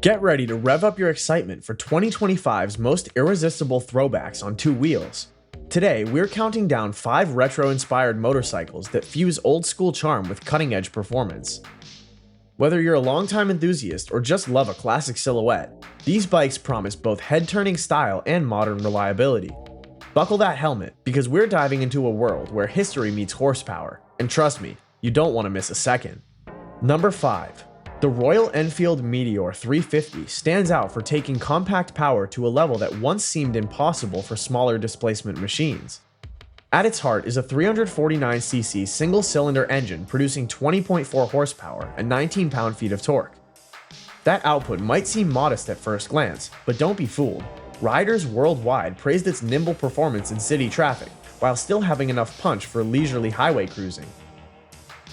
Get ready to rev up your excitement for 2025's most irresistible throwbacks on two wheels. Today, we're counting down 5 retro-inspired motorcycles that fuse old-school charm with cutting-edge performance. Whether you're a longtime enthusiast or just love a classic silhouette, these bikes promise both head-turning style and modern reliability. Buckle that helmet, because we're diving into a world where history meets horsepower, and trust me, you don't want to miss a second. Number 5. The Royal Enfield Meteor 350 stands out for taking compact power to a level that once seemed impossible for smaller displacement machines. At its heart is a 349cc single-cylinder engine producing 20.4 horsepower and 19 pound-feet of torque. That output might seem modest at first glance, but don't be fooled. Riders worldwide praised its nimble performance in city traffic, while still having enough punch for leisurely highway cruising.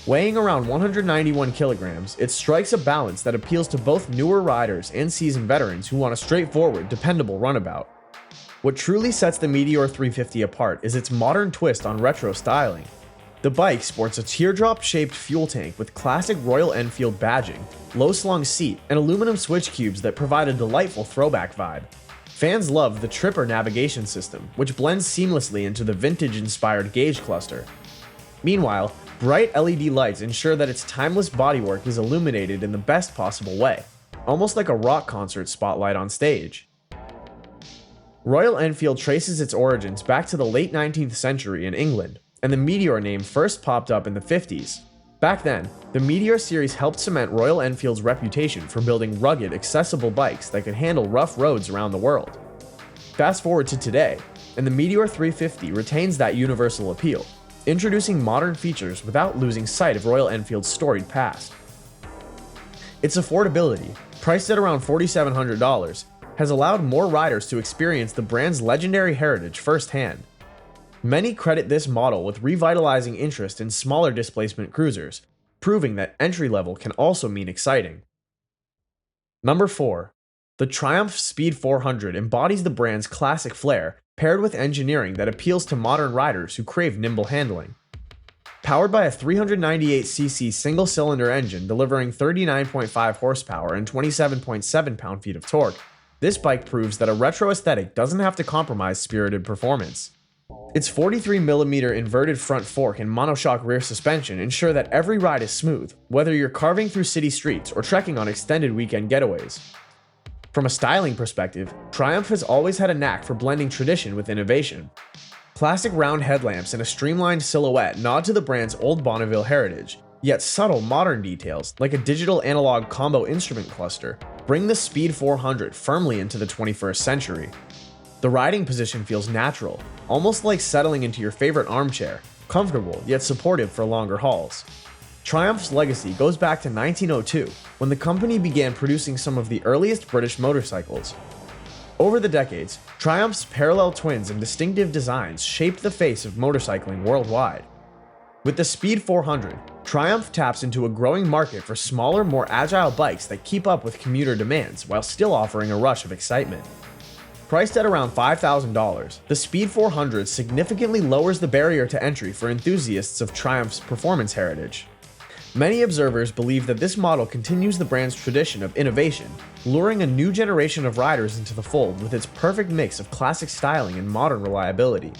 Weighing around 191 kilograms, it strikes a balance that appeals to both newer riders and seasoned veterans who want a straightforward, dependable runabout. What truly sets the Meteor 350 apart is its modern twist on retro styling. The bike sports a teardrop-shaped fuel tank with classic Royal Enfield badging, low-slung seat, and aluminum switch cubes that provide a delightful throwback vibe. Fans love the Tripper navigation system, which blends seamlessly into the vintage-inspired gauge cluster. Meanwhile, bright LED lights ensure that its timeless bodywork is illuminated in the best possible way, almost like a rock concert spotlight on stage. Royal Enfield traces its origins back to the late 19th century in England, and the Meteor name first popped up in the 50s. Back then, the Meteor series helped cement Royal Enfield's reputation for building rugged, accessible bikes that could handle rough roads around the world. Fast forward to today, and the Meteor 350 retains that universal appeal, introducing modern features without losing sight of Royal Enfield's storied past. Its affordability, priced at around $4,700, has allowed more riders to experience the brand's legendary heritage firsthand. Many credit this model with revitalizing interest in smaller displacement cruisers, proving that entry level can also mean exciting. Number 4. The Triumph Speed 400 embodies the brand's classic flair, paired with engineering that appeals to modern riders who crave nimble handling. Powered by a 398cc single-cylinder engine delivering 39.5 horsepower and 27.7 pound-feet of torque, this bike proves that a retro aesthetic doesn't have to compromise spirited performance. Its 43mm inverted front fork and monoshock rear suspension ensure that every ride is smooth, whether you're carving through city streets or trekking on extended weekend getaways. From a styling perspective, Triumph has always had a knack for blending tradition with innovation. Classic round headlamps and a streamlined silhouette nod to the brand's old Bonneville heritage, yet subtle modern details, like a digital-analog combo instrument cluster, bring the Speed 400 firmly into the 21st century. The riding position feels natural, almost like settling into your favorite armchair, comfortable yet supportive for longer hauls. Triumph's legacy goes back to 1902, when the company began producing some of the earliest British motorcycles. Over the decades, Triumph's parallel twins and distinctive designs shaped the face of motorcycling worldwide. With the Speed 400, Triumph taps into a growing market for smaller, more agile bikes that keep up with commuter demands while still offering a rush of excitement. Priced at around $5,000, the Speed 400 significantly lowers the barrier to entry for enthusiasts of Triumph's performance heritage. Many observers believe that this model continues the brand's tradition of innovation, luring a new generation of riders into the fold with its perfect mix of classic styling and modern reliability.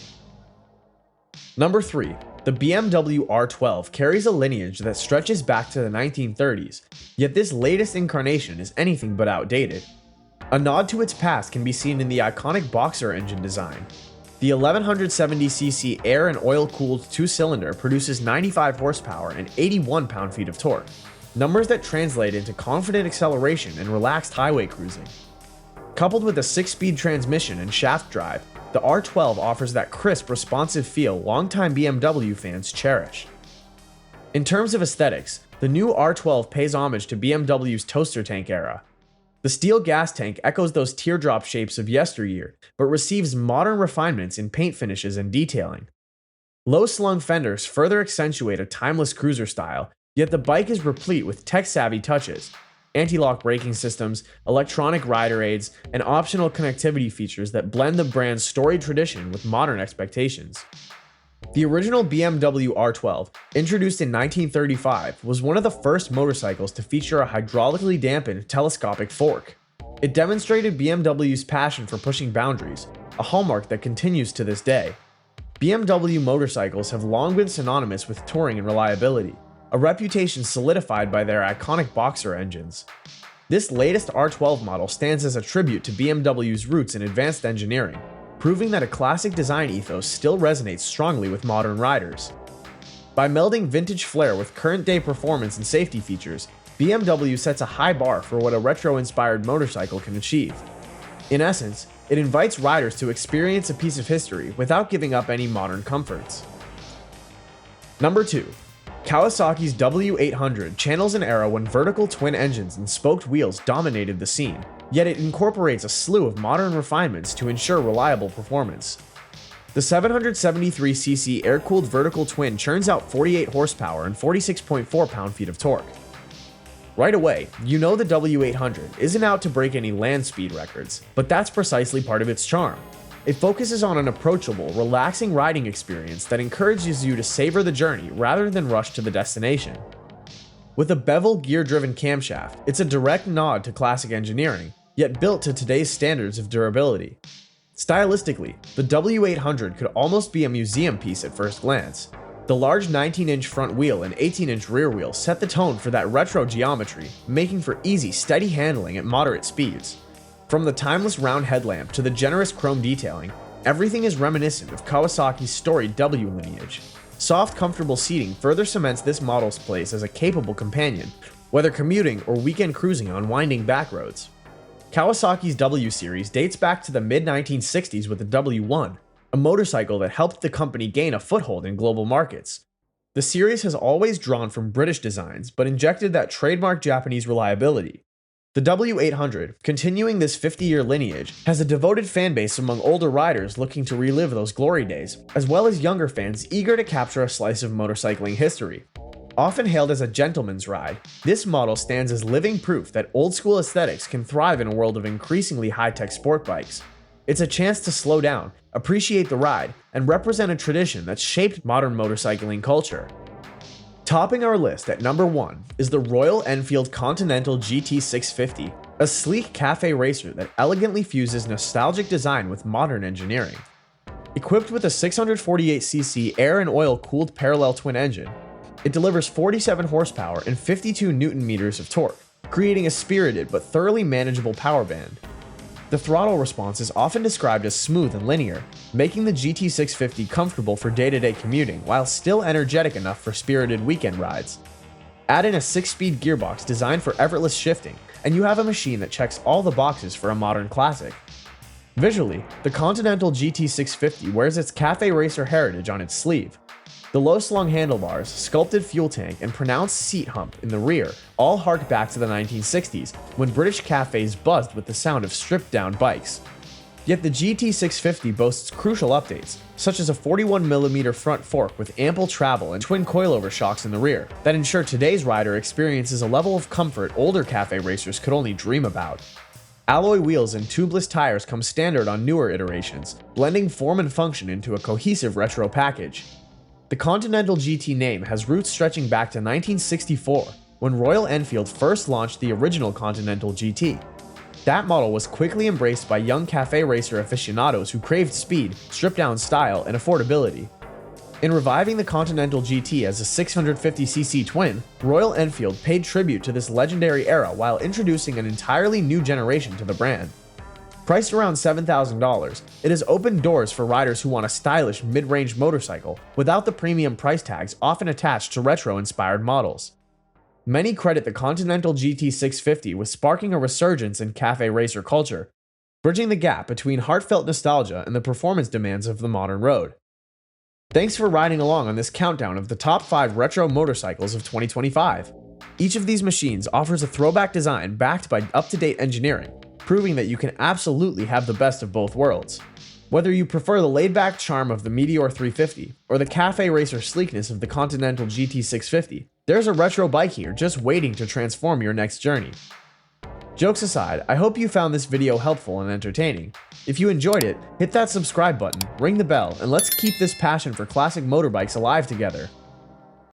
Number 3. The BMW R12 carries a lineage that stretches back to the 1930s, yet this latest incarnation is anything but outdated. A nod to its past can be seen in the iconic Boxer engine design. The 1170cc air and oil-cooled two-cylinder produces 95 horsepower and 81 pound-feet of torque, numbers that translate into confident acceleration and relaxed highway cruising. Coupled with a 6-speed transmission and shaft drive, the R12 offers that crisp, responsive feel longtime BMW fans cherish. In terms of aesthetics, the new R12 pays homage to BMW's toaster tank era. The steel gas tank echoes those teardrop shapes of yesteryear, but receives modern refinements in paint finishes and detailing. Low-slung fenders further accentuate a timeless cruiser style, yet the bike is replete with tech-savvy touches: anti-lock braking systems, electronic rider aids, and optional connectivity features that blend the brand's storied tradition with modern expectations. The original BMW R12, introduced in 1935, was one of the first motorcycles to feature a hydraulically dampened telescopic fork. It demonstrated BMW's passion for pushing boundaries, a hallmark that continues to this day. BMW motorcycles have long been synonymous with touring and reliability, a reputation solidified by their iconic Boxer engines. This latest R12 model stands as a tribute to BMW's roots in advanced engineering, proving that a classic design ethos still resonates strongly with modern riders. By melding vintage flair with current-day performance and safety features, BMW sets a high bar for what a retro-inspired motorcycle can achieve. In essence, it invites riders to experience a piece of history without giving up any modern comforts. Number 2. Kawasaki's W800 channels an era when vertical twin engines and spoked wheels dominated the scene, yet it incorporates a slew of modern refinements to ensure reliable performance. The 773cc air-cooled vertical twin churns out 48 horsepower and 46.4 pound-feet of torque. Right away, you know the W800 isn't out to break any land speed records, but that's precisely part of its charm. It focuses on an approachable, relaxing riding experience that encourages you to savor the journey rather than rush to the destination. With a bevel gear-driven camshaft, it's a direct nod to classic engineering, yet built to today's standards of durability. Stylistically, the W800 could almost be a museum piece at first glance. The large 19-inch front wheel and 18-inch rear wheel set the tone for that retro geometry, making for easy, steady handling at moderate speeds. From the timeless round headlamp to the generous chrome detailing, everything is reminiscent of Kawasaki's storied W lineage. Soft, comfortable seating further cements this model's place as a capable companion, whether commuting or weekend cruising on winding back roads. Kawasaki's W series dates back to the mid-1960s with the W1, a motorcycle that helped the company gain a foothold in global markets. The series has always drawn from British designs, but injected that trademark Japanese reliability. The W800, continuing this 50-year lineage, has a devoted fanbase among older riders looking to relive those glory days, as well as younger fans eager to capture a slice of motorcycling history. Often hailed as a gentleman's ride, this model stands as living proof that old-school aesthetics can thrive in a world of increasingly high-tech sport bikes. It's a chance to slow down, appreciate the ride, and represent a tradition that's shaped modern motorcycling culture. Topping our list at number 1 is the Royal Enfield Continental GT650, a sleek cafe racer that elegantly fuses nostalgic design with modern engineering. Equipped with a 648cc air and oil-cooled parallel twin engine, it delivers 47 horsepower and 52 Nm of torque, creating a spirited but thoroughly manageable power band. The throttle response is often described as smooth and linear, making the GT650 comfortable for day-to-day commuting while still energetic enough for spirited weekend rides. Add in a 6-speed gearbox designed for effortless shifting, and you have a machine that checks all the boxes for a modern classic. Visually, the Continental GT650 wears its cafe racer heritage on its sleeve. The low-slung handlebars, sculpted fuel tank, and pronounced seat hump in the rear all hark back to the 1960s, when British cafes buzzed with the sound of stripped-down bikes. Yet the GT650 boasts crucial updates, such as a 41mm front fork with ample travel and twin coilover shocks in the rear, that ensure today's rider experiences a level of comfort older cafe racers could only dream about. Alloy wheels and tubeless tires come standard on newer iterations, blending form and function into a cohesive retro package. The Continental GT name has roots stretching back to 1964, when Royal Enfield first launched the original Continental GT. That model was quickly embraced by young cafe racer aficionados who craved speed, stripped-down style, and affordability. In reviving the Continental GT as a 650cc twin, Royal Enfield paid tribute to this legendary era while introducing an entirely new generation to the brand. Priced around $7,000, it has opened doors for riders who want a stylish mid-range motorcycle without the premium price tags often attached to retro-inspired models. Many credit the Continental GT650 with sparking a resurgence in cafe racer culture, bridging the gap between heartfelt nostalgia and the performance demands of the modern road. Thanks for riding along on this countdown of the top 5 retro motorcycles of 2025. Each of these machines offers a throwback design backed by up-to-date engineering, proving that you can absolutely have the best of both worlds. Whether you prefer the laid-back charm of the Meteor 350 or the cafe racer sleekness of the Continental GT650, there's a retro bike here just waiting to transform your next journey. Jokes aside, I hope you found this video helpful and entertaining. If you enjoyed it, hit that subscribe button, ring the bell, and let's keep this passion for classic motorbikes alive together.